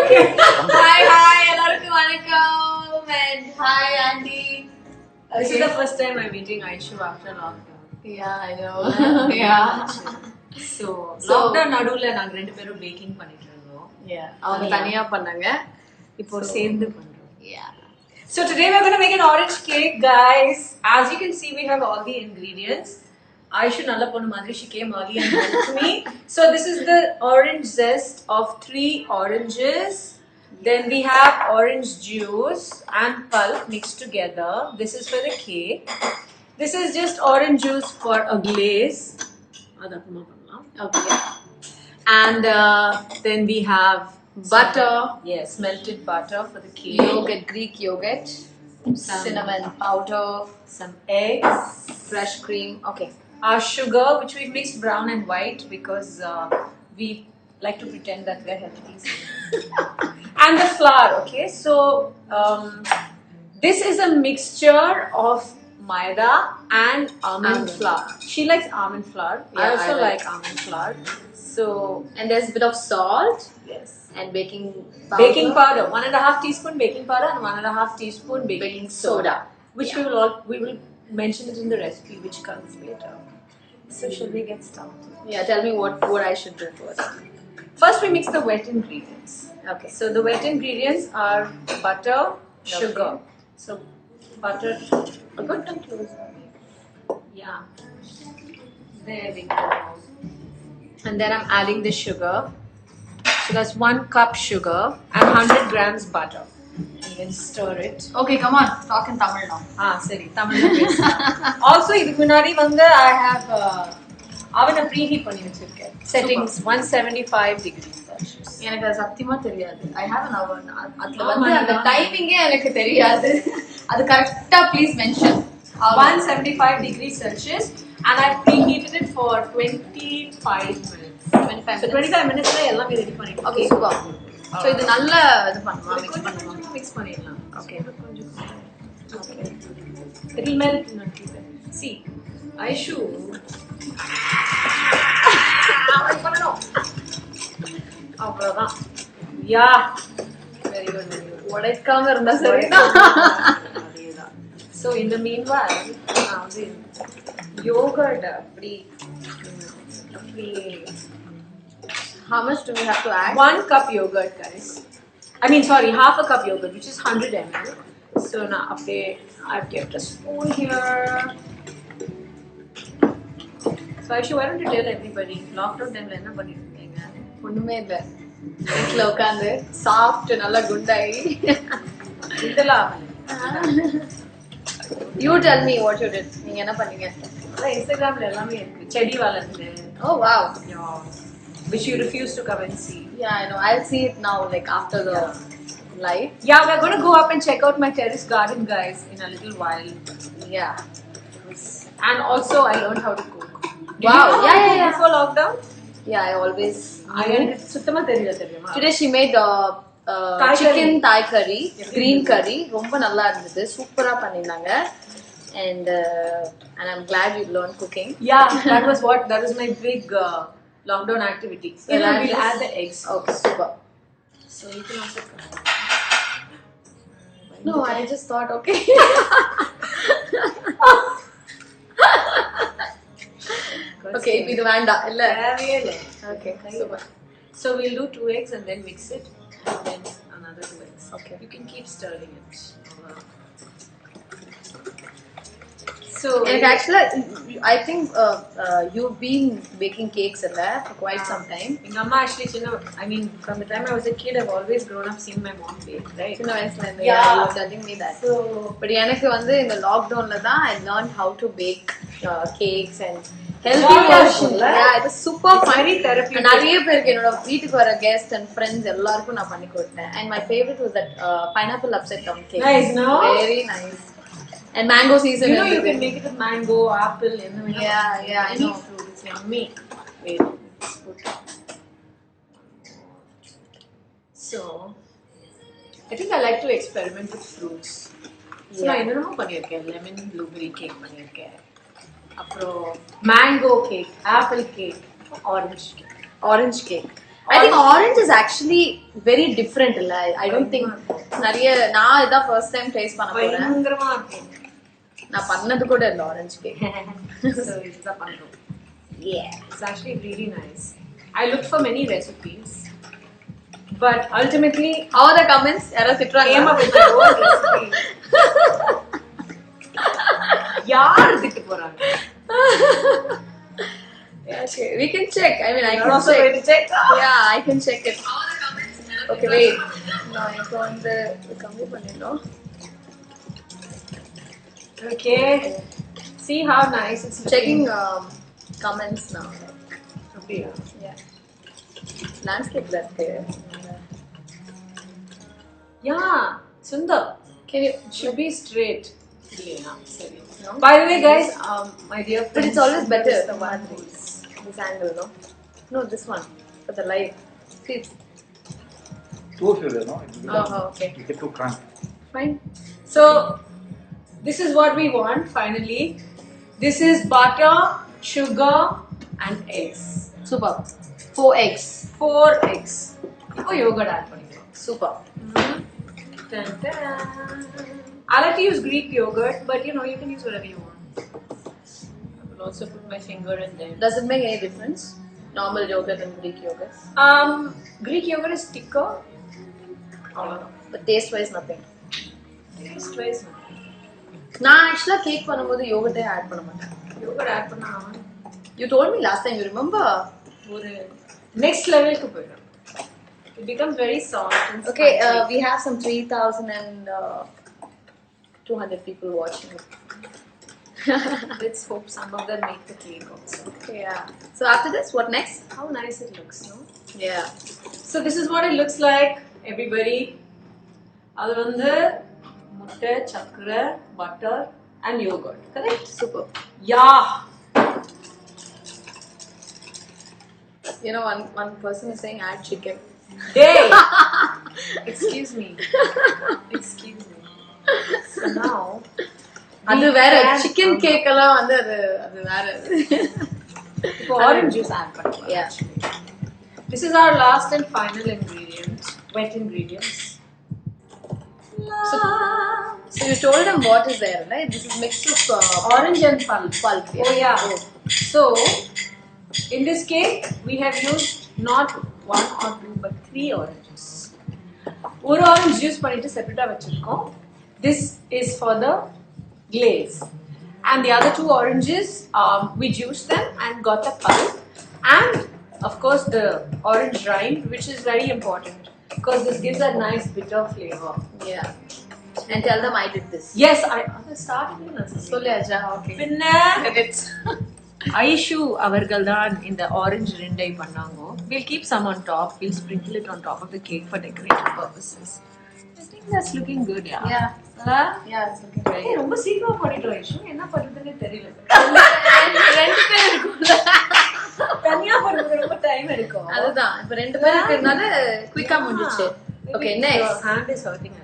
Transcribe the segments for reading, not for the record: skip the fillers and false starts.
Hi, எல்லாருக்கும் வணக்கம் and hi Andy. This is the first time I'm meeting Aishu after lockdown. Yeah, I know. Yeah. So lockdown நடுவுல நாங்க ரெண்டு பேரும் packing பண்ணிட்டு இருந்தோம். Yeah. அவங்க தனியா பண்ணாங்க. இப்போ சேர்ந்து பண்றோம். Yeah. So today we're going to make an orange cake, guys. As you can see, we have all the ingredients. Aishu nalla ponnu madri, she came early and helped me. So this is the orange zest of 3 oranges. Then we have orange juice and pulp mixed together. This is for the cake. This is just orange juice for a glaze. Okay. And then we have Butter. Yes, melted butter for the cake. Yogurt, Greek yogurt. Cinnamon powder. Some eggs. Fresh cream. Okay. Our sugar, which we mixed brown and white because we like to pretend that we're healthy. And the flour, okay? So, this is a mixture of maida and almond flour. She likes almond flour. Yeah, I also I like almond flour. So, And there's a bit of salt yes. and baking powder. Baking powder, 1.5 teaspoon baking powder and 1.5 teaspoon baking soda. Which Yeah. we will mention it in the recipe, which comes later. So should we get started? Yeah, tell me what I should do first. First, we mix the wet ingredients. Okay. So the wet ingredients are butter, sugar. So butter, a good time close. Yeah. There we go. And then I'm adding the sugar. So that's 1 cup sugar and 100 grams butter. And then stir it. Okay, come on. Talk in Tamil now. Sorry, Tamil. Also, இதுக்கு முன்னாடி வந்து I have oven preheat பண்ணி வச்சிருக்கேன். Settings 175 degrees Celsius. எனக்கு அது சத்தியமா தெரியாது. I have an oven. அதுல வந்து அந்த டைமிங்கே எனக்கு தெரியாது. அது கரெக்ட்டா please mention. 175 degrees Celsius and I preheated it for 25 minutes. 25 So 25 minutes ல எல்லாமே ரெடி பண்ணிட்டோம். Okay, super. So இது நல்ல இது பண்ணுமா மிக்ஸ் பண்ணுமா. Mix பண்ணிடலாம். Okay. Okay. It will melt in a few. See, Aishu. அவ்வளவுதான். Yeah. Very good, very good. உடைக்காம இருந்தா சரிதான். அதேதான். So in the meanwhile, நான் வந்து yogurt அப்படி How much do we have to add? 1 cup yogurt, guys. I mean, sorry, half a cup yogurt, which is 100 ml. So now, I've kept a spoon here. So Aishu, why don't you tell everybody, lockdown time la enna பண்ணிட்டு இருக்கீங்க? ஒண்ணுமே இல்ல. வீட்ல உட்கார்ந்து சாப்பிட்டு நல்லா குண்டாயி. இதெல்லாம் You tell me what you did. நீங்க என்ன பண்ணீங்க? இன்ஸ்டாகிராம்ல எல்லாமே இருக்கு. செடி வளர்ந்து. Oh wow. Which you refuse to come and see. Yeah, I know. I'll see it now, like after the live. Yeah, we're going to go up and check out my terrace garden, guys, in a little while. Yeah. And also, I learned how to cook. Did Wow. you know how to cook Yeah. before lockdown? Yeah, I always. சுத்தமா தெரியல தெரியுமா? Today she made Thai chicken curry. Thai curry, green curry. ரொம்ப நல்லா இருந்தது. சூப்பரா பண்ணிருந்தாங்க. And I'm glad you learned cooking. Yeah, that was my big lockdown activity. So We'll add the eggs. Okay, super. So you can also come. No, I just thought, okay. Okay, இது வேண்டாம் இல்ல. Okay, super. So we'll do 2 eggs and then mix it, and then another 2 eggs. Okay. You can keep stirring it. So And actually, I think you've been baking cakes in there for quite some time. எங்க அம்மா actually from the time I was a kid, I've always grown up seeing my mom bake, right? சின்ன வயசுல இருந்து Yeah. you were telling me that. So But எனக்கு வந்து இந்த லாக்டவுன்ல தான் I learned how to bake cakes and healthy Jolly version. இருக்கும்ல? Yeah, it's super It's fun. very therapeutic. நிறைய பேருக்கு என்னோட வீட்டுக்கு வர guests and friends எல்லாருக்கும் நான் பண்ணி கொடுத்தேன். And my favorite was that pineapple upside down cake. Nice, no? Very nice. And mango season. you know you everything. can make it with mango, apple, Yeah, I any know. fruit. It's yummy. Wait, let's put. So, I think I like to experiment with fruits. So Yeah. நான் என்னென்னமோ பண்ணியிருக்கேன். Lemon blueberry cake பண்ணியிருக்கேன். அப்புறம் mango cake, apple cake, orange cake. I think orange is actually very different. I don't think நிறைய நான் இதான் first time taste பண்ண போறேன். பயங்கரமா இருக்கும். நான் பண்ணது கூட இல்ல orange cake. So இதுதான் பண்றோம். Yeah. It's actually really nice. I looked for many recipes, but ultimately How are the comments? யாரோ திட்டுறாங்க. came up with my own recipe. யார் திட்டு போறாங்க? Yeah, okay. We can check. I mean, I You're can also check. going to check. Yeah, I can check it. Okay, wait. நான் இப்போ வந்து கம்மி பண்ணிடணும். Okay. See how nice it's Checking looking. comments now. அப்படியா? Yeah. Landscape இருக்கு. Yeah, Sundar. Can you? It should be straight. Yeah, sorry. No? By the way, guys, my dear friends, But it's always better this is the one this angle, no? No, this one for the light. See, it's Two of you there, no? It will become- okay. You get too cramped. fine. So, this is what we want finally. This is butter, sugar, and eggs. Super. 4 eggs. 4 eggs. இப்போ yogurt add பண்ணிக்கலாம். Super. Dun, dun. I like to use Greek yogurt, but you know, you can use whatever you want. I will also put my finger in there. Does it make any difference? Normal yogurt and Greek yogurt. Greek yogurt is thicker. But taste wise nothing. Taste wise, நான் ஆக்சுவலா cake பண்ணும்போது யோகர்ட்டே add பண்ண மாட்டேன். yogurt add பண்ணா You told me last time, you remember? ஒரு next level க்கு போயிடும். It becomes very soft and Okay, spongy. we have some 3,200 people watching. Let's hope some of them make the cake also. Yeah. So after this, what next? How nice it looks, no? Yeah. So this is what it looks like, everybody. அது வந்து முட்டை, சக்கரை, butter and yogurt. Correct? Super. Yeah. You know, one person is saying add chicken. Hey. Excuse me. Excuse me. So now அது வேற chicken cake எல்லாம் வந்து அது வேற. இப்போ orange juice add பண்ணலாம். Yeah. This is our last and final ingredient, wet ingredients. So you told them what is there, right? This is mixed with Orange and pulp. pulp. Oh yeah. So in this cake we have used not 1 or 2 but 3 oranges. ஒரு orange juice பண்ணிட்டு செப்பரேட்டா வச்சிருக்கோம். This is for the glaze. And the other 2 oranges, we juiced them and got the pulp. And of course the orange rind, which is very important because this gives a nice bitter flavor. Yeah. And tell them I did this. Yes, I started in this. சொல்லியாச்சா? Okay. பின்ன ஐஷு அவர்கள் தான் இந்த orange ரிண்டை பண்ணாங்க. We'll keep some on top. We'll sprinkle it on top of the cake for decorative purposes. I think that's looking good, yeah. Yeah. Yeah, it's looking very hey, ரொம்ப சீக்கிரமா பண்ணிட்டோம் ஐஷு. என்ன பண்றதுன்னு தெரியல. ரெண்டு பேர் இருக்கும்ல. தனியா பண்றது ரொம்ப டைம் எடுக்கும். அதுதான். இப்ப ரெண்டு பேர் இருக்கிறதுனால குயிக்கா முடிஞ்சிச்சு. Okay, next. Your hand is hurting.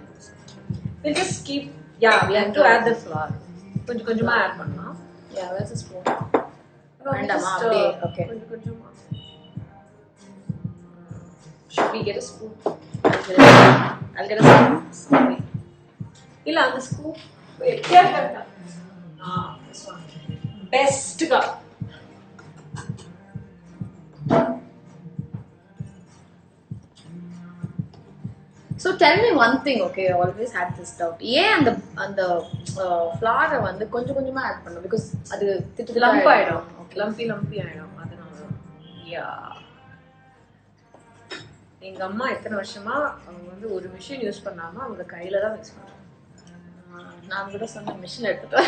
We'll just keep, yeah, we have to add the flour. கொஞ்சம் கொஞ்சமா add பண்ணலாம். Yeah, where's the spoon? வேண்டாமா அப்படியே, okay. கொஞ்சம் கொஞ்சமா. Should we get a spoon? I'll get a spoon. Sorry. இல்ல அந்த scoop கேட்டா this one best ga. So tell me one thing, okay? I always had this doubt. ஏன் அந்த flour வந்து கொஞ்சம் கொஞ்சமா ஆட் பண்ணனும்? Because அது திட்டு lump ஆயிடும். lumpy ஆயிடும். அதனால யா. எங்க அம்மா எத்தனை வருஷமா அவங்க வந்து ஒரு மிஷின் யூஸ் பண்ணாம அவங்க கையில தான் மிக்ஸ் பண்ணுவாங்க. நான் கூட சொன்ன மிஷின் எடுத்துட்டு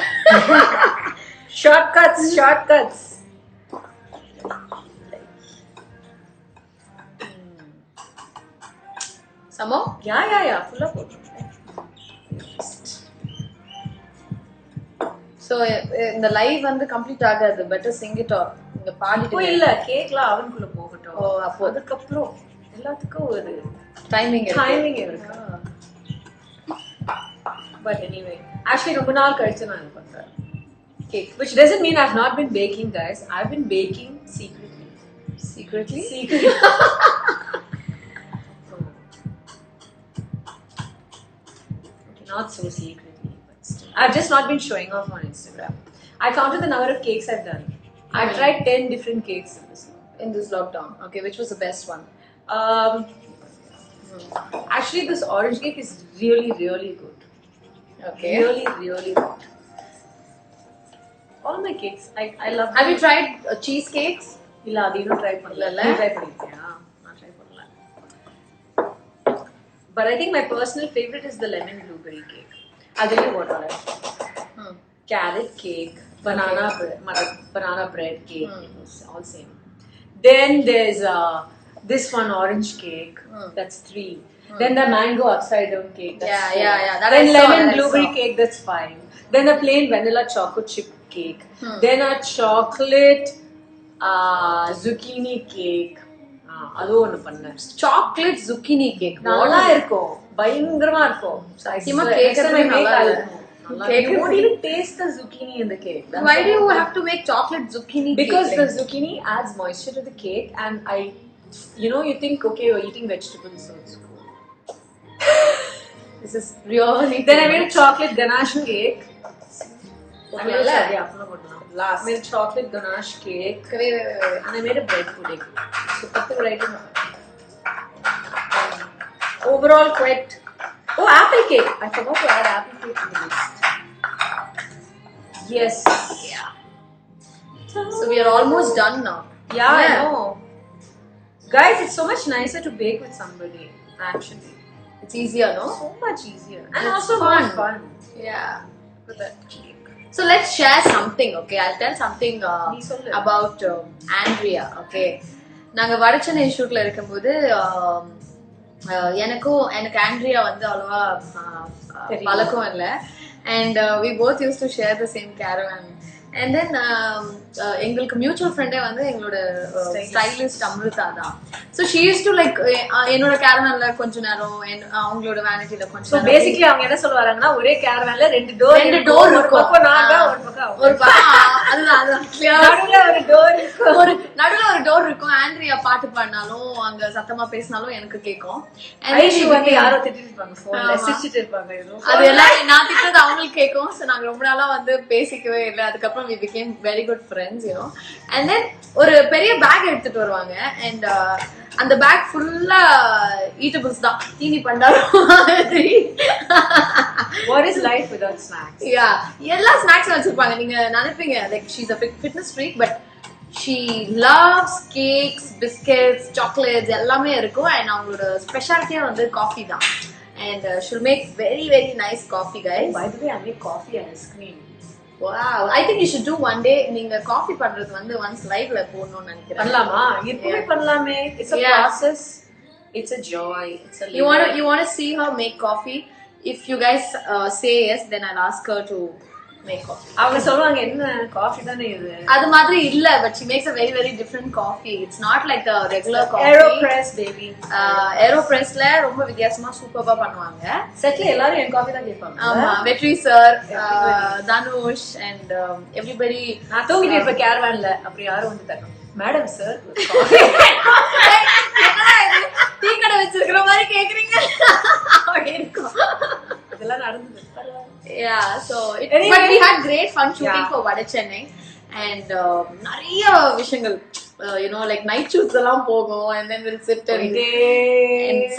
ஷார்ட்கட்ஸ். சமோ? யா ஃபுல்லா போட்டுருங்க. So இந்த லைவ் வந்து கம்ப்ளீட் ஆகாது. Better Singh it or. இங்க பாடிட்டு இல்ல கேக்லாம் அவனுக்குள்ள போகட்டும். ஓ அப்போ அதுக்கப்புறம் எல்லாத்துக்கும் ஒரு டைமிங் இருக்கு. But anyway, actually ரொம்ப நாள் கழிச்சு நான் இது பண்றேன். Cake. Which doesn't mean I've not been baking, guys. I've been baking secretly. Secretly? Secretly. Not so secretly, but still. I've just not been showing off on Instagram. I counted the number of cakes I've done. I've tried 10 different cakes in this month. In this lockdown. Okay, which was the best one? Actually, this orange cake is really, really good. Okay. Really, really good. All my cakes, I love. Have you tried cheesecakes? இல்ல அதையும் try பண்ணல. இல்ல. நீ try பண்ணிருக்கியா? நான் try பண்ணல. But I think my personal favorite is the lemon blueberry cake. I'll tell you what all I have. Carrot cake, banana bread cake, it's all same. Then there's this one orange cake, that's 3. Then the mango upside down cake, that's 4. Yeah. That Then I saw, lemon that I blueberry saw. cake, that's 5. Then a plain vanilla chocolate chip cake. Then a chocolate zucchini cake. அது ஒன்னு பண்ணேன். Chocolate zucchini cake. நல்லா இருக்கும். பயங்கரமா இருக்கும். சத்தியமா கேக்கவே நல்லா இருக்கும். You won't even taste the zucchini in the cake. Why do you have to make chocolate zucchini Because cake? the zucchini adds moisture to the cake, and you think, okay, you're eating vegetables, so it's cool. This is really. Then I made a chocolate ganache cake. I made Last. a chocolate ganache cake, Wait. and I made a bread pudding. So, 10 varieties. Overall, quite. Oh, apple cake! I forgot to add apple cake to the list. Yes. Yeah. So we are almost done now. Yeah, I know. Guys, it's so much nicer to bake with somebody, actually. It's easier, no? So much easier. And It's also fun. more fun. Yeah. So let's share something, okay? I'll tell something நீ சொல்லு. about Andrea, okay? நாங்க வடச்சென்னை ஷூட்ல இருக்கும்போது எனக்கு Andrea வந்து அவ்வளவா பழக்கம் இல்லை and we both used to share the same caravan and then எங்களுக்கு மியூச்சுவல் ஃப்ரெண்டே வந்து எங்களோட ஸ்டைலிஸ்ட் அமிர்தா தான். So she use to like என்னோட கேரவான்ல கொஞ்ச நேரம் அவங்களோட வேனிட்டில கொஞ்சம் நேரம். பேசிக்கலி அவங்க என்ன சொல்லுவாங்கன்னா ஒரே கேரவான்ல 2 டோர் இருக்கும். ஒரு அதுதான் நடுவுல ஒரு டோர் இருக்கும். ஆண்ட்ரியா பாட்டு பாடினாலும் அங்க சத்தமா பேசினாலும் எனக்கு கேட்கும். யாரோ திட்டிட்டு இருப்பாங்க போன்ல சிரிச்சிட்டு இருப்பாங்க ஏதோ அது எல்லாம் நான் திட்டது அவங்களுக்கு கேட்கும். ஸோ நாங்க ரொம்ப நாளா வந்து பேசிக்கவே இல்லை. அதுக்கப்புறம் we became very good friends, you know. And then ஒரு பெரிய பேக் எடுத்துட்டு வருவாங்க and அந்த பேக் ஃபுல்லா ஈட்டபிள்ஸ் தான். தீனி பண்டாரம். What is life without snacks? Yeah, எல்லா ஸ்நாக்ஸும் வச்சிருப்பாங்க. நீங்க நினைப்பீங்க like she's a fitness freak, but she loves cakes, biscuits, chocolates எல்லாமே இருக்கும். and அவங்களோட ஸ்பெஷாலிட்டியே வந்து காஃபி தான். and she'll make very very nice coffee, guys. By the way, I make coffee and ice cream. Wow, I think you should do one day. நீங்க coffee பண்றது வந்து once live ல போடணும்னு நினைக்கிறேன். பண்ணலாமா? இப்பவே பண்ணலாமே. It's a process. It's a joy. It's a you want to see her make coffee? If you guys say yes, then I'll ask her to make coffee. அவங்க சொல்வாங்க என்ன காஃபி தானே இது. அது மாதிரி இல்ல, but she makes a very very different coffee. It's not like the regular coffee. AeroPress baby. AeroPressல ரொம்ப வித்தியாசமா சூப்பரா பண்ணுவாங்க. செட்ல எல்லாரும் என் காஃபி தான் கேட்பாங்க. ஆமா, வெற்றி சார், தனுஷ் and everybody. நான் தூங்கிட்டு இருப்ப கேரவான்ல அப்படி யாரும் வந்து தரணும். மேடம் சார் டீ கடை வச்சிருக்கிற மாதிரி கேக்குறீங்க. அப்படி இருக்கும். இதெல்லாம் நடந்தது. Yeah, so but we had great fun shooting for Vadachennai and நிறைய விஷயங்கள் you know like night shoots எல்லாம் போகும் and then we'll sit and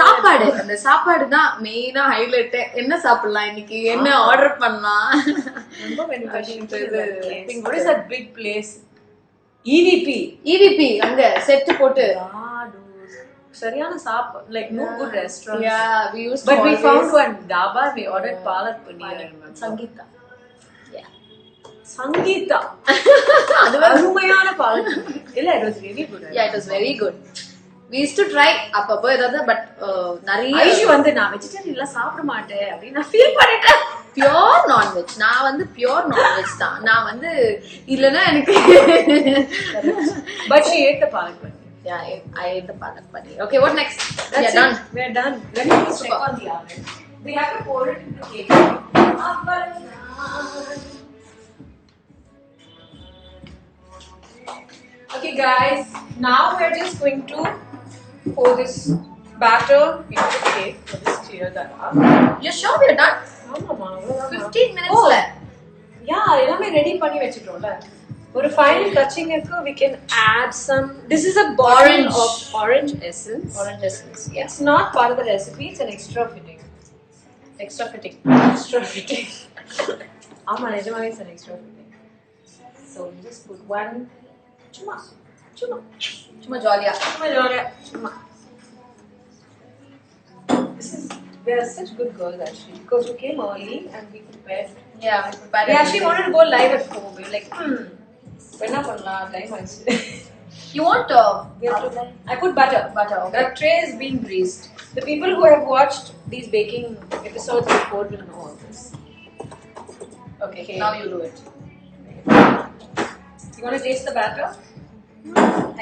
சாப்பாடு, அந்த சாப்பாடு தான் மெயினா ஹைலைட். என்ன சாப்பிடலாம் இன்னைக்கு, என்ன ஆர்டர் பண்ணலாம். What is that big place? EVP அங்க செட் போட்டு சரியான சாப்பாடு, like no good restaurants. Yeah, we used but to we found one dhaba. We ordered palak paneer. Sangeeta. Yeah, Sangeeta. அது அருமையான palak இல்ல, it was really good. Yeah, it was very good. We used to try அப்பப்போ ஏதாவது, but நிறைய ஐஷு வந்து நான் vegetarian எல்லாம் சாப்பிட மாட்டேன் அப்படின்னு நான் ஃபீல் பண்ணிட்டேன். Pure non veg. நான் வந்து பியோர் நான்வெஜ் தான். நான் வந்து இல்லைன்னா எனக்கு but she ate the palak paneer. Yeah, I ate the palak paneer. Okay, what next? That's Yeah, done. We are done. Let me just check on the oven. We have to pour it in the cake. Okay, guys. Now we are just going to pour this batter into the cake. We'll just clear that up. You're sure we're done? No, Mama. 15 minutes Oh. left. Yeah, எல்லாமே ready பண்ணி வச்சிட்டோம்ல. ஒரு final touching இருக்கு. We can add some. This is a bottle of orange essence. Orange essence. Yeah. It's not part of the recipe. It's an extra fitting. Extra fitting. Extra fitting. ஆமா நிஜமாவே it's an extra fitting. So you just put one. சும்மா jolly-ஆ. சும்மா. We are such good girls actually because we came early and we prepared. Yeah, we prepared. We actually wanted to go live at 4. We were like, என்ன பண்ணலாம் time ஆயிடுச்சு. You want We have to. I put butter. Butter, okay. That tray is being greased. The people who have watched these baking episodes before will know all this. Okay, now you do it. You want to taste the batter?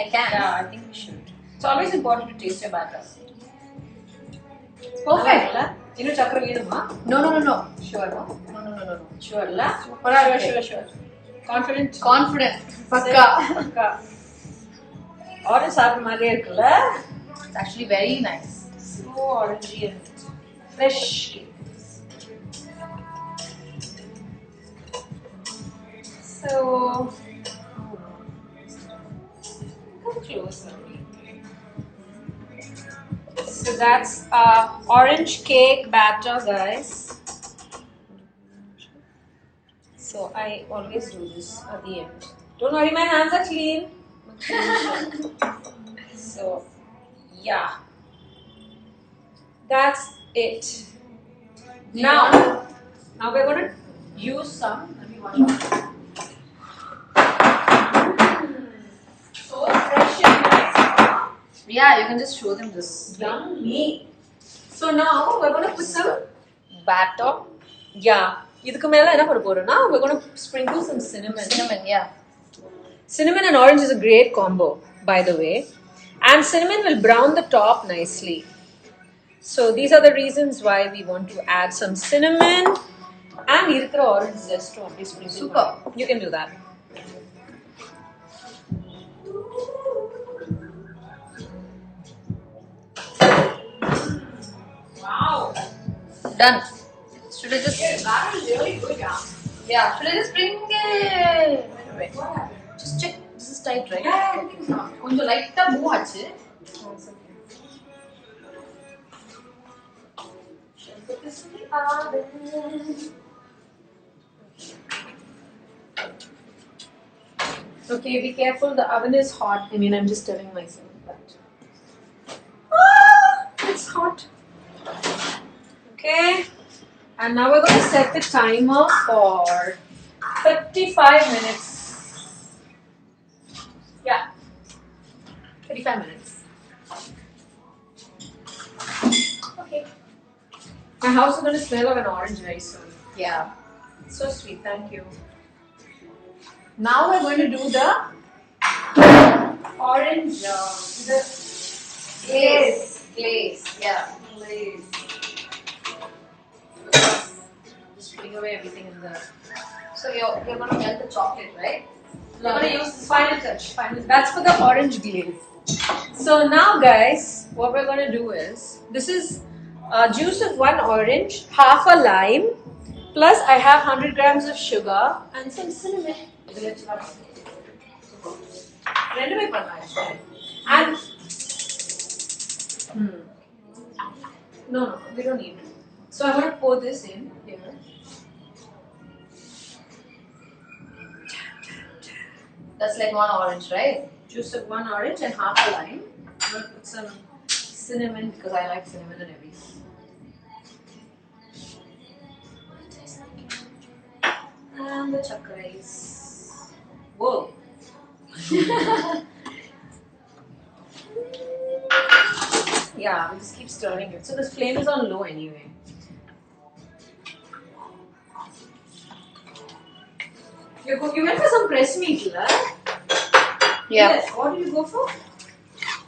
I can. Yeah, I think we should. It's always important to taste your batter. Perfect. இன்னும் சக்கரை வேணுமா? No. Sure, no? No. Sure, la? Sure. Confident? Confident. Pakka. Orange சாப்பிட்ற மாதிரியே இருக்குல்ல? It's actually very nice. So orangey and fresh cake. So, come closer. So that's orange cake batter, guys. So I always do this at the end. Don't worry, my hands are clean. So yeah, that's it. Now we're going to use some. Let me wash off. So fresh and nice. Yeah, you can just show them this. Yummy. So now we're going to put some batter. Yeah. இதுக்கு மேல என்ன பண்ண போறோம்னா we're going to sprinkle some cinnamon. Yeah. Cinnamon and orange is a great combo, by the way. And cinnamon will brown the top nicely. So these are the reasons why we want to add some cinnamon and irukra orange zest to apply sprinkle. Super. You can do that. Wow. Done. Should I just? That is really good, Yeah. Should I just bring it? Wait. Just check. This is tight, right? Yeah. கொஞ்சம் லைட்டா move ஆச்சு. Okay, be careful. The oven is hot. I mean, I'm just telling myself that. It's hot. Okay. And now we're going to set the timer for 35 minutes. Yeah. 35 minutes. Okay. My house is going to smell of an orange very soon. Yeah. So sweet. Thank you. Now we're going to do the Orange. The glaze. Yeah. glaze. Just putting away everything in the. So you're going to melt the chocolate, right? We're going to use this final touch. That's for the orange glaze. So now, guys, what we're going to do is this is juice of one orange, half a lime, plus I have 100 grams of sugar and some cinnamon. And no, we don't need to. So I'm going to pour this in here. That's like one orange, right? Juice of one orange and half a lime. I'm going to put some cinnamon because I like cinnamon and everything. And the chakrais. Whoa. Yeah, we just keep stirring it. So the flame is on low anyway. You went for some press meat, right? Yeah. Yes. What did you go for?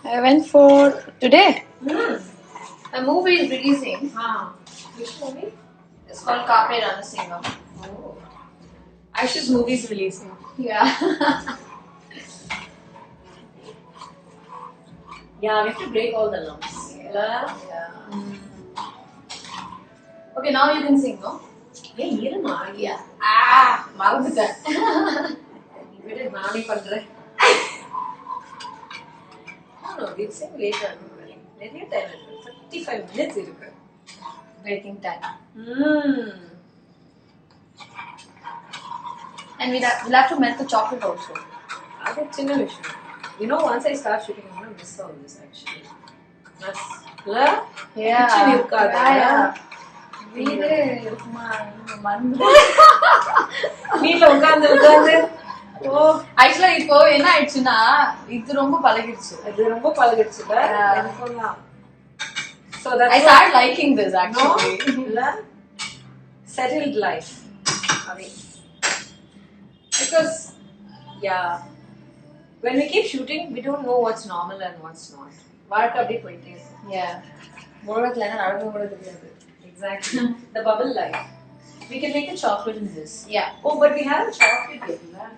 I went for today. Hmm. A movie is releasing. Which movie? It's called Capre Ranasinga. Oh. Aisha's movie is releasing. Yeah. Yeah, we have to break all the lumps. Yeah. Okay, now you can sing, no? Hey, iruma. Yeah. மறந்துட்டேன். விடு நானே பண்றேன். No, we'll sing later. நிறைய time இருக்கு. 35 minutes இருக்கு. Breaking time. And we'll have to melt the chocolate also. அது சின்ன விஷயம். You know, once I start shooting, I'm gonna miss all this actually. That's Yeah. kitchen irukada. Yeah. வீடு இருக்குமா மறந்து. வீட்ல உட்கார்ந்து ஓ ஆக்சுவலா இப்போ என்ன ஆயிடுச்சுன்னா இது ரொம்ப பழகிடுச்சு. அது ரொம்ப பழகிடுச்சுல எனக்குலாம். So that's I started liking this actually. No? Settled life. Because yeah, when we keep shooting, we don't know what's normal and what's not. Work update pointe. Yeah. முழுவதுல என்ன நடந்து கூட தெரியாது. Exactly. The bubble life. We can make a chocolate in this. Yeah. Oh, but we have a chocolate here.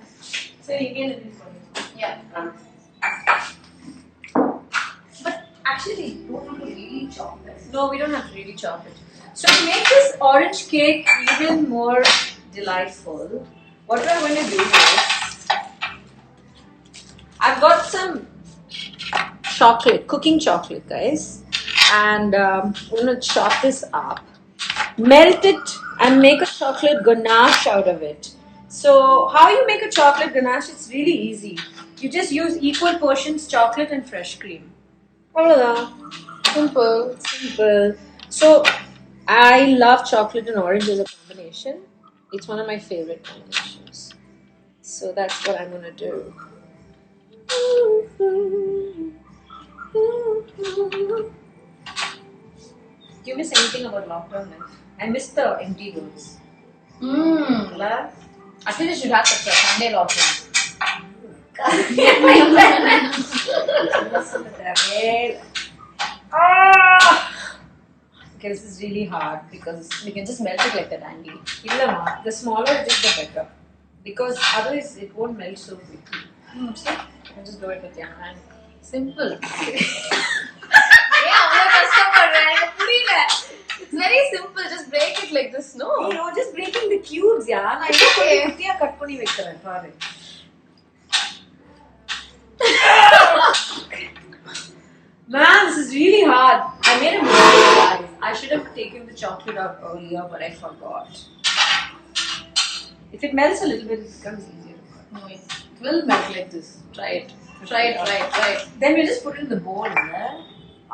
So you can do it for me. Yeah. But actually, we don't have to really chop it. No, we don't have to really chop it. So to make this orange cake even more delightful, what we're going to do is, I've got some chocolate, cooking chocolate, guys, and I'm going to chop this up, melt it, and make a chocolate ganache out of it. So how you make a chocolate ganache? It's really easy. You just use equal portions chocolate and fresh cream. Simple. Simple. So I love chocolate and orange as a combination. It's one of my favorite combinations. So that's what I'm gonna do. Do you miss anything about lockdown life? I miss the empty rooms. Actually, you should have such a Sunday lockdown. Okay, this is really hard because We can just melt it like that, Andy. the smaller it is, the better. Because otherwise it won't melt so quickly. See? You can just do it with your hand. Simple. Yeah, I'm not customer. It's very simple. Just break it like this, no? You know, just breaking the cubes, yeah. I know cut பண்ணி வைக்கிறேன் பாரு. Man, this is really hard. I made a mistake, guys. I should have taken the chocolate out earlier, but I forgot. If it melts a little bit, it becomes easier. No, it will melt like this. Try it. Try it. Then we just put it in the bowl,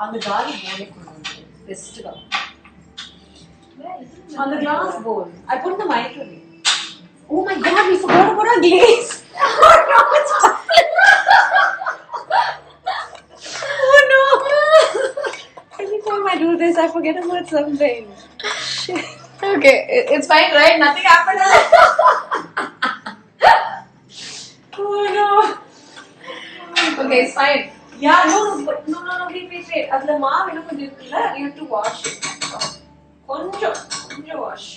on the garlic bowl. Twist it up. On the glass bowl. I put in the microwave. Oh my god, we forgot about our glaze. Oh no! Every time I do this, I forget about something. Shit. Okay, it's fine, right? Nothing happened. Oh no! Okay, it's fine. Yeah, no, wait. Adla maav enna pannirukilla, you have to wash it. Konjam wash.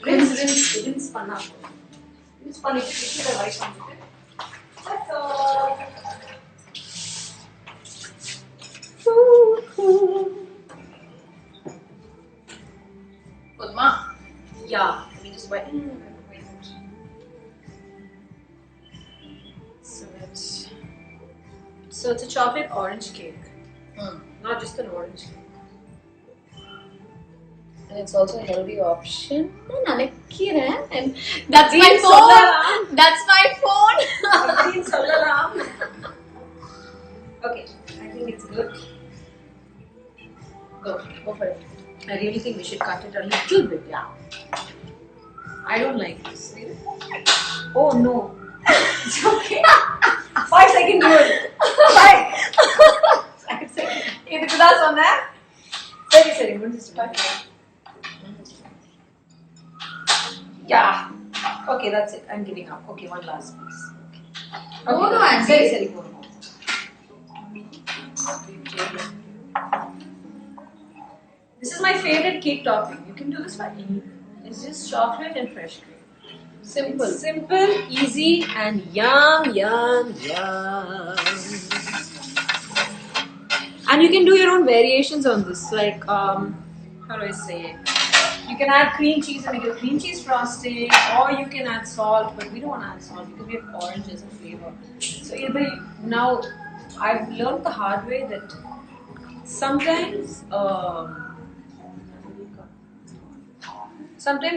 Rinse panna. Rinse பண்ணிட்டு மிக்ஸில rice பண்ணிட்டு. That's all. Pudma. Yeah, let me just wait. So it's a chocolate orange cake, not just an orange cake. And it's also a healthy option. And that's my Please phone. sollalam. That's my phone. Please sollalam. Okay, I think it's good. Go for it. I really think we should cut it a little bit, yeah. I don't like this. Oh no. It's okay. 5 seconds rule. 5 seconds. இதுக்கு தான் சொன்னேன். சரி முடிஞ்சிச்சு. Yeah. Okay, that's it. I'm giving up. Okay, one last piece. போதும் aunty. சரி போதும். This is my favorite cake topping. You can do this for anything. It's just chocolate and fresh cream. Simple. It's simple, easy, and yum. And you can do your own variations on this. Like, how do I say it? You can add cream cheese and make a cream cheese frosting, or you can add salt, but we don't want to add salt because we have orange as a flavor. So either now, I've learned the hard way that sometimes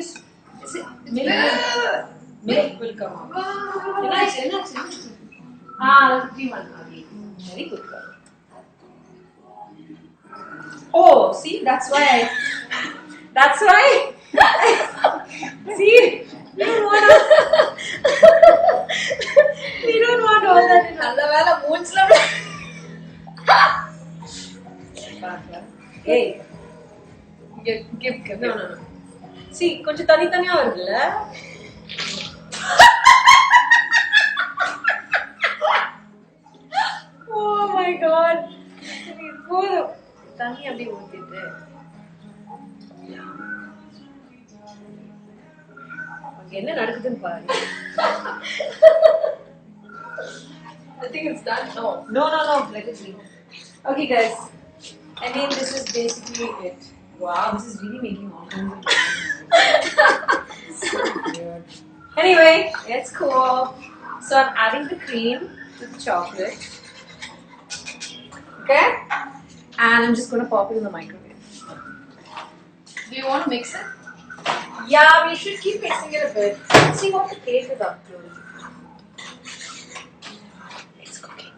is it milk will come out. Cream very good girl. Oh, see, that's why. See, we don't want all that. நல்ல வேளை மூஞ்சில Hey, give no. See, கொஞ்சம் தனித்தனியா வருதுல்ல? Oh my god. போதும். தண்ணி அப்படியே ஊத்திட்டு. என்ன நடக்குதுன்னு பாரு. I think it's done. No. Let it be. Okay, guys. I mean, this is basically it. Wow, this is really making all kinds of so weird. Anyway, it's cool. So I'm adding the cream to the chocolate. Okay? And I'm just going to pop it in the microwave. Do you want to mix it? Yeah, we should keep mixing it a bit. Let's see what the cake is up to. It's cooking.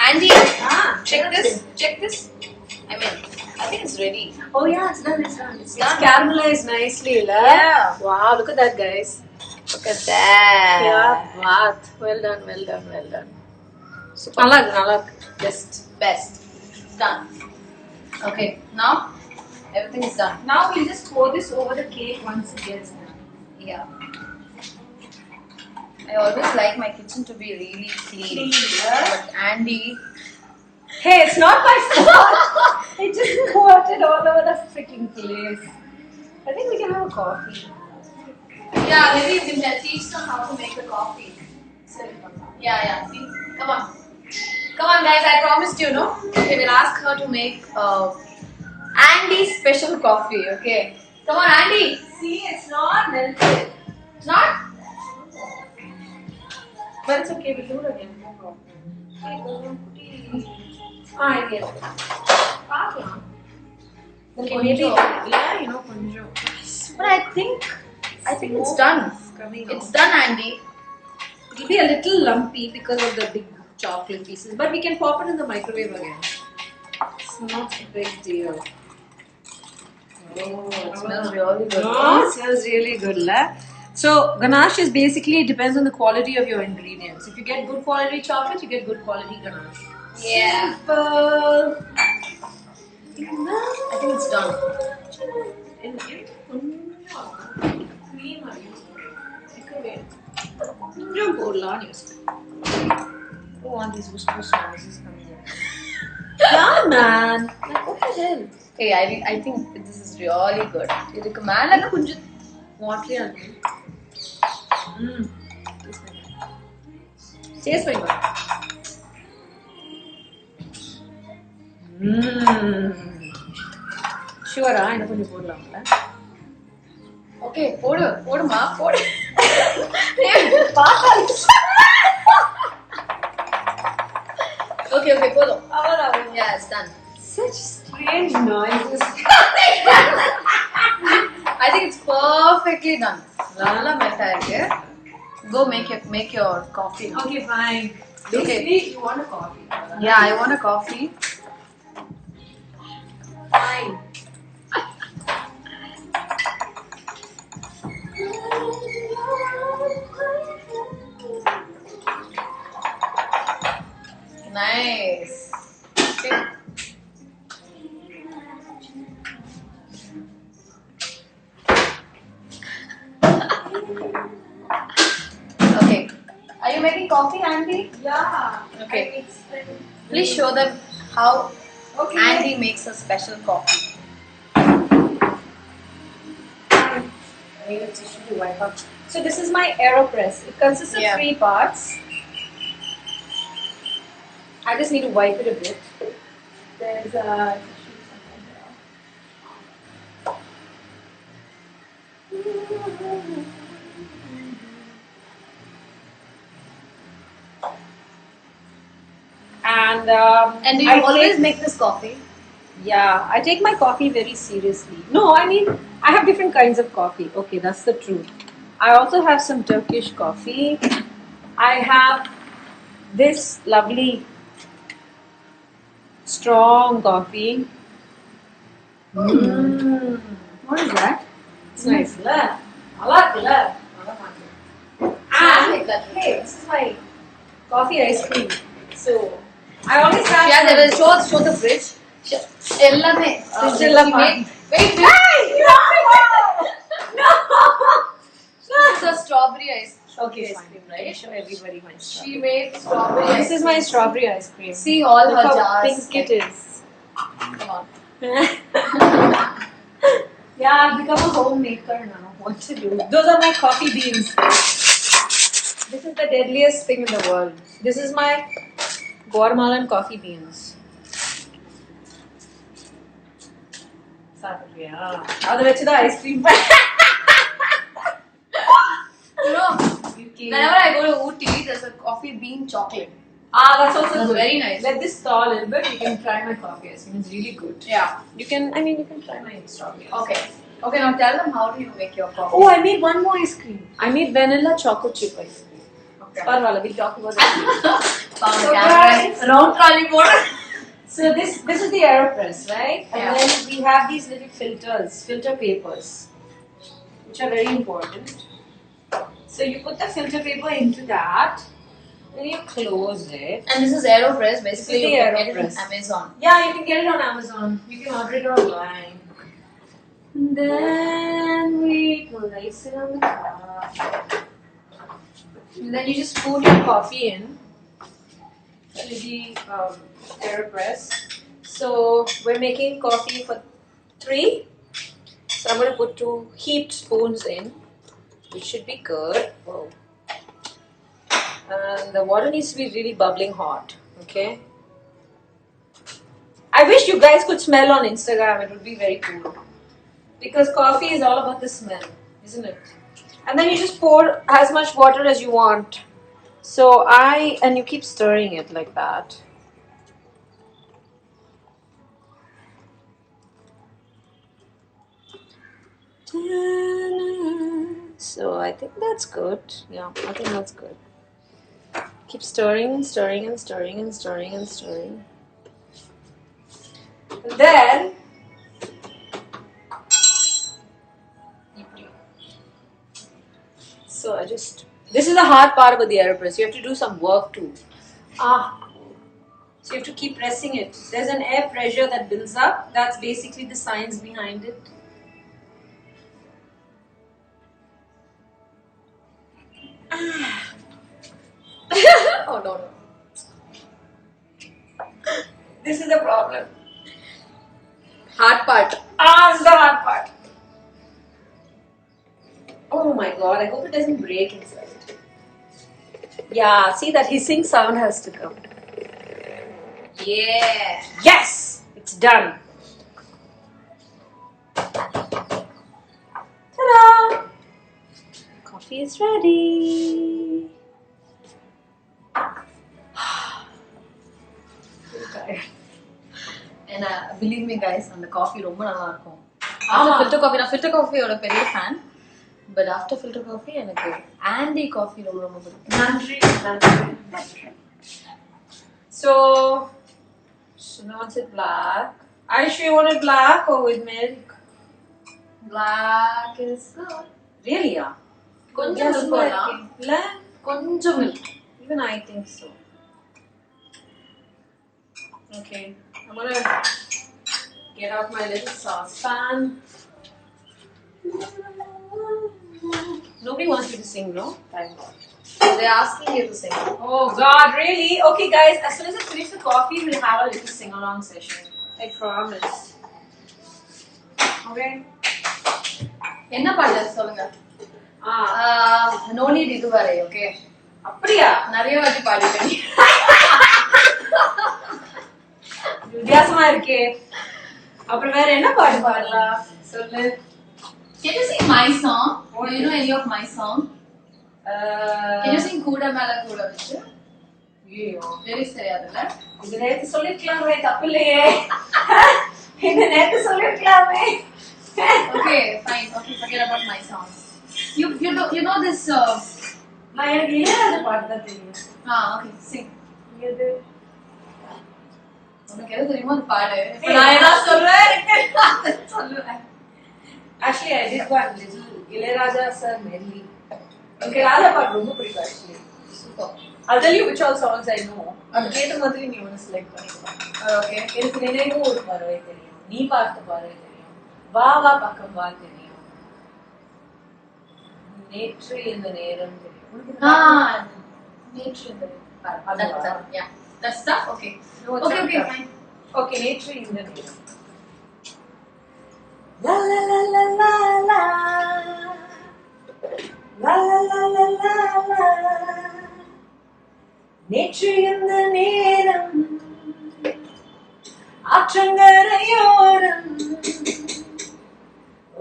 Andy, check that's this. it. Check this. I mean, I think it's ready. Oh yeah, it's done. It's done. caramelized nicely, la? Yeah. Wow, look at that, guys. Look at that. Yeah, wow. Well done. Super. Nalla. Best. It's done. Okay, now everything is done. Now we'll just pour this over the cake once it gets done. Yeah. I always like my kitchen to be really clean. Yeah. But Andy, Hey, it's not my fault. It just squirted all over the freaking place. I think we can have a coffee. yeah, maybe you can teach them how to make the coffee. Yeah. See, come on, guys. I promised you, no? Okay, we'll ask her to make Andy's special coffee. Okay, come on, Andy. See, it's not melted. It's not. But it's okay, we'll do it again. No problem. I get it. Okay, maybe, கொஞ்சம். yeah, konjam. But I think it's done. It's done, Andy. It'll be a little lumpy because of the big chocolate pieces, but we can pop it in the microwave again. It's not a big deal. Oh, it smells really good. It smells really good, la. So ganache is basically, it depends on the quality of your ingredients. If you get good quality chocolate, you get good quality ganache. Yeah. Simple. I think it's done. கொஞ்சம் போடலாம் யோசிக்கிறேன். Who want these whisper noises coming in? Yeah, man. Like, what the hell? Hey, I think this is really good. இதுக்கு மேல கொஞ்சம் வாட்டரியா இருக்கு. Taste பண்ணி பாரு. ஷூரா இன்னும் கொஞ்சம் போடலாம்ல? ஓகே போடுமா போடு. Okay, போதும். அவ்வளவுதான். Yeah, it's done. Such strange noises. I think it's perfectly done. நல்லா மெல்ட் ஆயிருக்கு. Go make your coffee. Okay, fine. Okay. Basically, you want a coffee. Yeah, I want a coffee. Fine. Nice. Okay, I Are you making coffee, Andy? Yeah. Okay. I mixed them. Please show them how Okay. Andy makes a special coffee. I need a tissue to wipe up. So this is my AeroPress. It consists of Yeah. 3 parts. I just need to wipe it a bit. There's a tissue somewhere there. And do you I always take- make this coffee? Yeah, I take my coffee very seriously. No, I mean, I have different kinds of coffee. Okay, that's the truth. I also have some Turkish coffee. I have this lovely strong coffee. What is that? It's nice. I like it. And hey, this is my coffee ice cream. So I always have. Yeah, there is show the fridge. Ellame. Fridge ella Wait. No! It's a strawberry ice Okay, ice fine. cream, Right? right? Show everybody my strawberry. She made strawberry ice This is my cream. strawberry ice cream. See all Look her how jars. pink it is. Come on. Yeah, I've become a homemaker now. What to do? Those are my coffee beans. This is the deadliest thing in the world. This is my Guatemalan coffee beans. Yeah. Now the ice cream. You know, whenever I go to Ooty, there's a coffee bean chocolate. That's also That's good. very nice. Let this thaw a little bit. You can try my coffee ice cream. It's really good. Yeah. You can try my strawberry ice cream. Okay. Okay, now tell them how do you make your coffee? Oh, I made one more ice cream. I made vanilla choco chip ice cream. Okay. Parwala, we'll talk about it. Found So camera. guys- Round trolley board. So this is the AeroPress, right? And Yeah. then we have these little filter papers, which are very important. So you put the filter paper into that, then you close it. And this is AeroPress. Basically, This is you the can get it AeroPress. on Amazon. Yeah, you can get it on Amazon. You can order it online. And then we place it on the cup. And then you just pour your coffee in to the AeroPress. So we're making coffee for 3. So I'm going to put 2 heaped spoons in, which should be good. Whoa. And the water needs to be really bubbling hot. Okay. I wish you guys could smell on Instagram. It would be very cool. Because coffee is all about the smell, isn't it? And then you just pour as much water as you want. And you keep stirring it like that. So I think that's good. Yeah, I think that's good. Keep stirring and stirring and stirring and stirring and stirring. And then this is the hard part about the AeroPress. You have to do some work too. So you have to keep pressing it. There's an air pressure that builds up. That's basically the science behind it. Oh no. This is the problem. Hard part. It's the hard part. Oh my god, I hope it doesn't break inside. Yeah, see, that hissing sound has to come. Yeah. Yes! It's done. Ta-da! Coffee is ready. And believe me guys, அந்த coffee ரொம்ப நல்லா இருக்கும். ஆமா. After filter coffee, நான் filter coffee ஓட பெரிய fan. But after filter coffee, எனக்கு Andy coffee ரொம்ப பிடிக்கும். Nandri. So now it's it black. Are you sure you want it black or with milk? Black is good. Really? Yeah. கொஞ்சம் milk போடலாம். கொஞ்சம் milk. Even I think so. Okay, I'm gonna get out my little saucepan. Nobody wants you to sing, no? Thank God. They're asking you to sing. Oh God, really? Okay, guys. As soon as I finish the coffee, we'll have a little sing-along session. I promise. Okay. என்ன பாட்டு சொல்லுங்க? No need இதுவரை, okay? அப்படியா? நிறைய வாட்டி பாடிட்டேன். வித்தியாசமா இருக்கே. அப்புறம் வேற என்ன பாட்டு பாடலாம்? சொல்லு. Can you sing my song? Do you know any of my song? Can you sing கூட மேல கூட வச்சு? ஐயோ, லிரிக்ஸ் தெரியாதுல்ல? இது நேத்து சொல்லிருக்கலாமே, தப்பில்லையே. இந்த நேத்து சொல்லிருக்கலாமே. Okay, fine. Okay, forget about my song. You know this நான் எனக்கு இளையராஜா பாட்டு தான் தெரியும். Okay, sing. எது? உனக்கு எது தெரியுமோ அது பாடு. நான் என்ன சொல்றேன்? Actually, I did one little Ilayaraja sir medley. Okay, ராஜா பாட்டு ரொம்ப பிடிக்கும் actually. Super. I'll tell you which all songs I know. அது கேட்ட மாதிரி நீ ஒன்னு செலக்ட் பண்ணிக்கோ. Okay. எனக்கு நினைவும் ஒரு பறவை தெரியும். நீ பார்த்த பறவை தெரியும். வா வா பக்கம் வா தெரியும். நேற்று இந்த நேரம் தெரியும். நேற்று இந்த நேரம். Yeah. That's stuff. Okay. No, okay, fine. Okay, நேற்று இந்த நேரம். La la la la la la. La la la la la la. நேற்று இந்த நேரம் ஆற்றங்கரையோரம்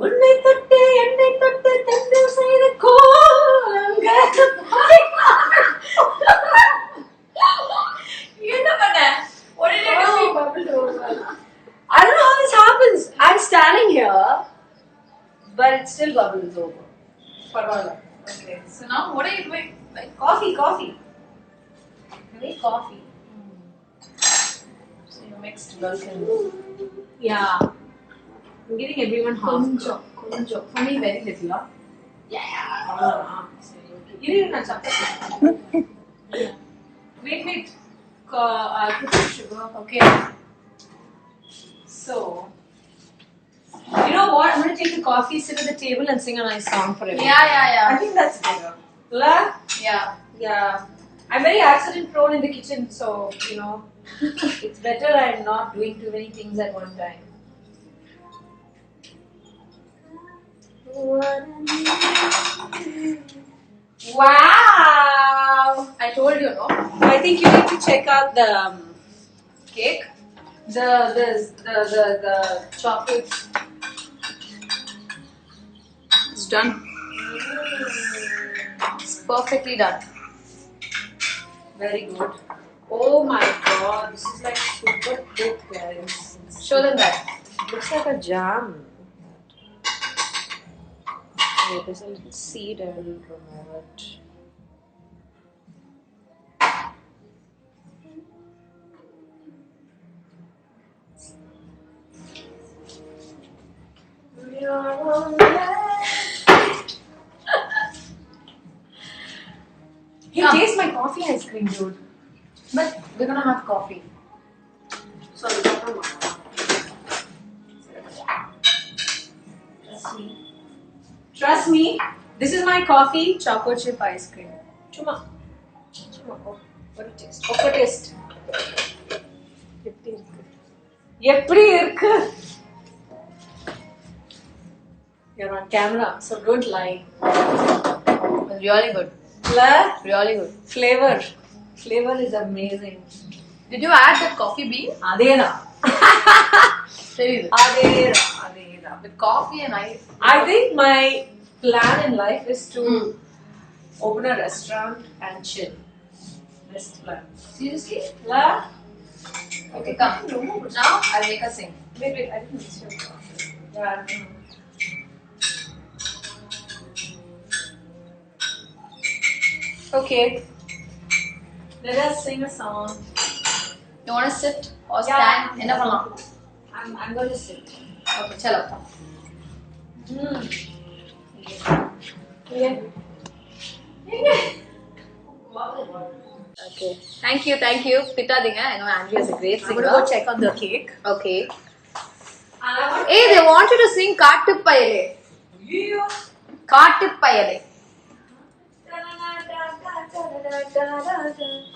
உன்னை தொட்டு என்னை தொட்டு தென்றல் செய்த கோலங்கள். என்ன பண்ண? What did you do? I don't know how this happens. I'm standing here, but it still bubbles over. Okay. So now what are you doing? Like Coffee. I make coffee. so you mixed milk and Yeah. I'm giving everyone half. கொஞ்சம். For me very little. Iru na chapati. Wait. I'll put some sugar. Okay. So, you know what? I'm gonna take the coffee, sit at the table, and sing a nice song for everyone. Yeah. I think that's better. La? Yeah. I'm very accident prone in the kitchen, so you know, it's better I'm not doing too many things at one time. Wow! I told you, no? I think you need to check out the Cake. the chocolate. It's done. It's perfectly done. Very good. Oh my god, this is like super thick, guys. Show them that. Looks like a jam. Okay, there's a little seed and remove it. Hey, taste my coffee ice cream, dude. But we're gonna have coffee. Sorry, Trust me, this is my coffee, choco chip ice cream. Chuma. What a taste. What a taste. எப்படி இருக்கு? You're on camera, so don't lie. It's really good. La? Really good. Flavor is amazing. Did you add that coffee bean? Adena. Adena. With coffee and ice. I think my plan in life is to open a restaurant and chill. Best plan. Seriously? La? Okay, come. Now I'll make us sing. Wait, I didn't miss your coffee. Yeah, no. Okay. Let us sing a song. You want to sit or stand? Enna pannalam? I'm going to sit. Okay, chalo. Yeah. Okay. Thank you. Pitadinga. I know Angie is a great I'm singer. going to go check on the cake. Okay. Hey, they want you to sing Kaattuppayale. Yeah. Kaattuppayale.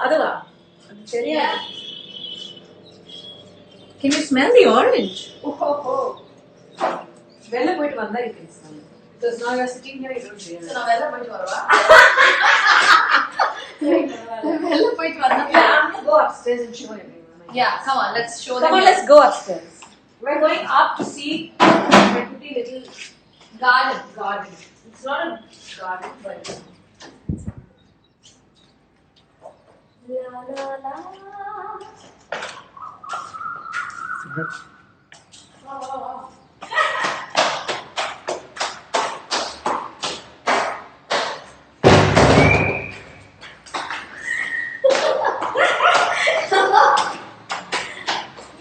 அதுவா அது தெரியாது. Can you smell the orange? Oh. வெளில போயிட்டு வந்தா you can smell it. Because now you're sitting here, you don't realize. So நான் வெளில போயிட்டு வரவா? வெளில போயிட்டு வந்தா Yeah, I'm gonna go upstairs and show everyone. Yeah, come on, let's show them. Come on, let's go upstairs. We're going up to see my pretty little garden. It's not a garden, but la la la. Oh.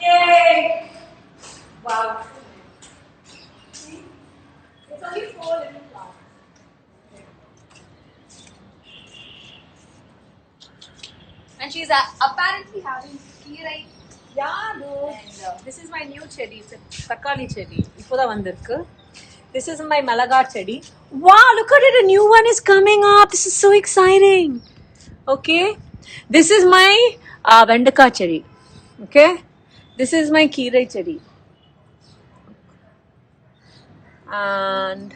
Yay! Wow. See? It's only 4 little flowers. And she's apparently having Kirai. Yeah, dude. And this is my new cherry. It's a takali cherry. Ipoda vandirukku. This is my malagar cherry. Wow, look at it. A new one is coming up. This is so exciting. Okay. This is my vendaka cherry. Okay. This is my kirai cherry. And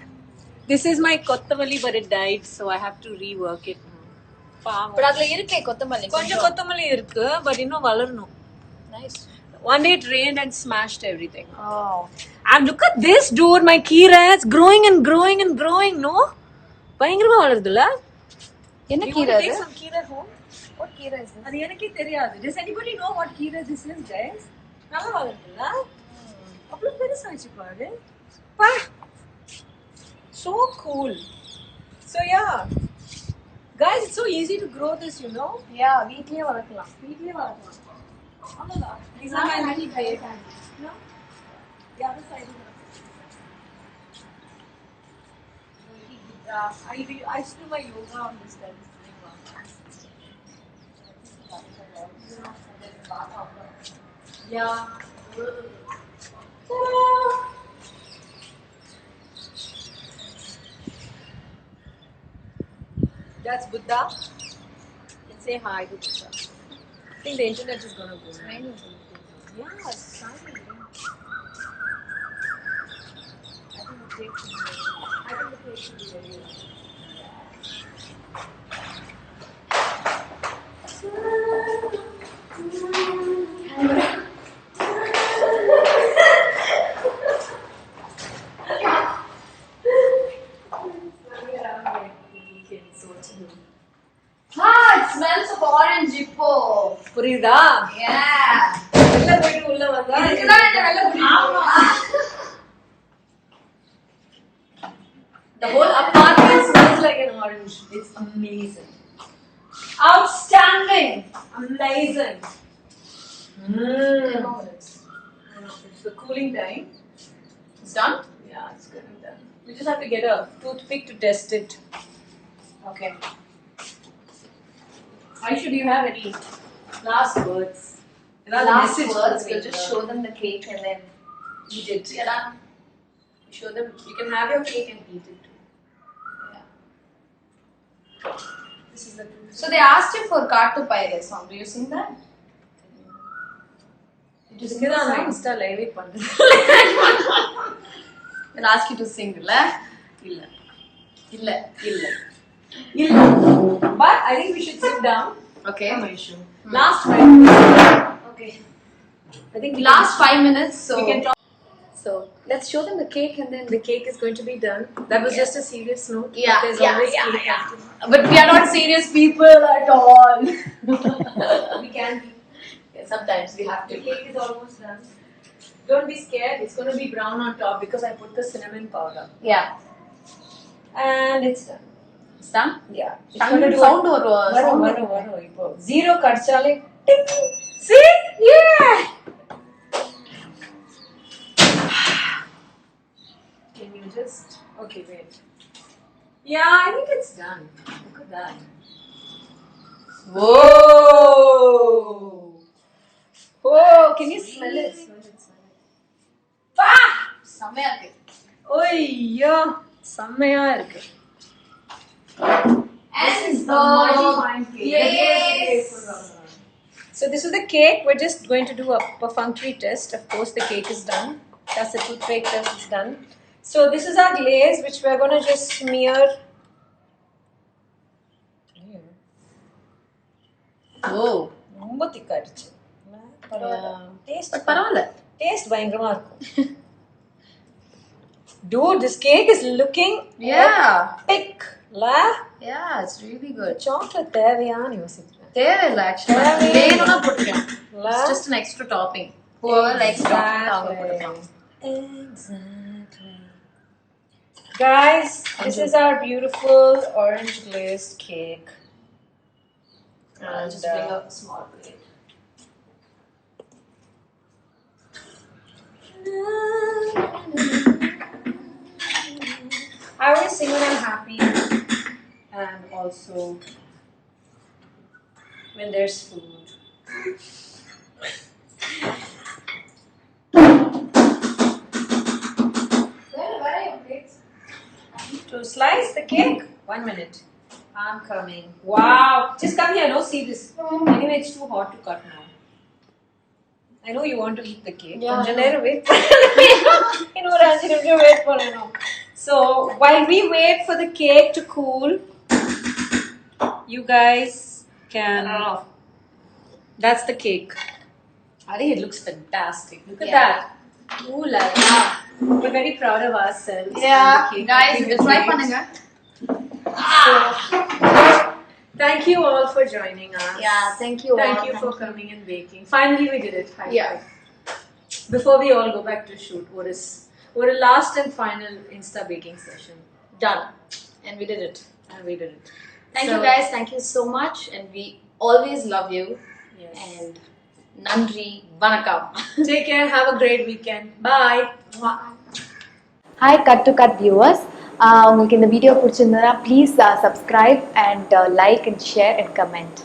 this is my kottamalli, but it died, so I have to rework it. But அதுல இருக்கே கொத்தமல்லி. கொஞ்சம் கொத்தமல்லி இருக்கு, but இன்னும் வளரணும். Nice. One day it rained and smashed everything. Oh. And look at this, dude. My keera, it's growing and growing and growing. No, பயங்கரமா வளருதுல. என்ன You கீரை want to அது? take some keera home? What கீரை is this? அது எனக்கே தெரியாது. Does anybody know what keera this is, guys? நல்லா வளருதுல. அவ்வளவு பெருசாச்சு பாரு. பா. So cool. So yeah. Guys, it's so easy to grow this, you know. Yeah, வீட்லயே வளர்க்கலாம். வீட்லயே வளர்க்கலாம். அவ்வளவுதான். These are my mini babies. No? The other side is I used to do my yoga on this time. Yeah. That's Buddha. And say hi to Buddha. I think the internet is gonna go. Yeah, it's shining. I think the place should be very It smells of orange இப்போ. புரியுதா? Yeah. உள்ள போயிட்டு உள்ள வந்தா இதுதான் என்ன வெள்ள புரியுது. The whole apartment smells like an orange. It's amazing. Outstanding. Amazing. It's the cooling time. It's done? Yeah, it's getting done. We just have to get a toothpick to test it. Okay. Aishu, do you have any last words? Last words, we'll just show them the cake and then eat it. yeah, done. Show them. You can have your cake and eat it. Yeah. This is the truth. So they asked you for Kaatu Paire song. Do you sing that? It is good on Insta live it பண்றது. They'll ask you to sing, இல்ல? இல்ல. இல்ல. இல்ல. இல்ல. But I think we should sit down. Okay. Come Aishu. Last 5 minutes. Okay. I think Last 5 minutes, so we can talk. So let's show them the cake and then The cake is going to be done. That was just a serious note. Yeah, But there's always cake yeah. after. But we are not serious people at all. We can be. Yeah, sometimes we have The to. cake is almost done. Don't be scared. It's going to be brown on top because I put the cinnamon powder. Yeah. And it's done. It's done? Yeah. It's going to do Sound or வரும் இப்போ zero கடிச்சாலே டிங். See? Yeah. Can you just okay wait. Yeah, I think it's done. Look at that. Whoa! Oh, can you smell it? Smell it. Ah! செமையா இருக்கு. ஓய்யோ செம்மையா இருக்கு. This is a mighty fine cake. Yes. So this is the cake. We're just going to do a perfunctory test. Of course, the cake is done. That's the toothpick test is done. So this is our glaze, which we're going to just smear. Oh. ரொம்ப திக்காயிடுச்சு. Taste. But பரவாயில்ல. Taste பயங்கரமா இருக்கும். Dude, this cake is looking epic. La? Yeah, it's really good. Chocolate தேவையான்னு யோசிக்கிறேன். தேவையில்ல actually. வேணும்னா போட்டுக்கலாம். It's just an extra topping. Whoever likes chocolate அவங்க போட்டுக்கலாம். Exactly. Guys, this is our beautiful orange glazed cake. I'll just bring up a small plate. I always sing when I'm happy and also when there's food. Where are your plates? To slice the cake? 1 minute. I'm coming. Wow! Just come here, no? See this. Anyway, it's too hot to cut now. I know you want to eat the cake. Yeah. கொஞ்ச நேரம் wait இன்னொரு 5 நிமிஷம் wait பண்ணணும். So while we wait for the cake to cool, you guys can. That's the cake. I think it looks fantastic. Look at that. Ooh la la. We're very proud of ourselves. Yeah, and the cake guys, that we இது have try made. பண்ணுங்க. So, thank you all for joining us. Yeah, thank you Thank all. you for coming and baking. Finally, we did it. High Yeah. five. Before we all go back to shoot, what a last and final Insta baking session. Done. And we did it. And we did it. Thank So- you guys. Thank you so much. And we always love you. Yes. And Nandri, Vanakkam. Take care. Have a great weekend. Bye. Hi cut to cut viewers, உங்களுக்கு இந்த video பிடிச்சிருந்ததுன்னா please subscribe and like and share and comment.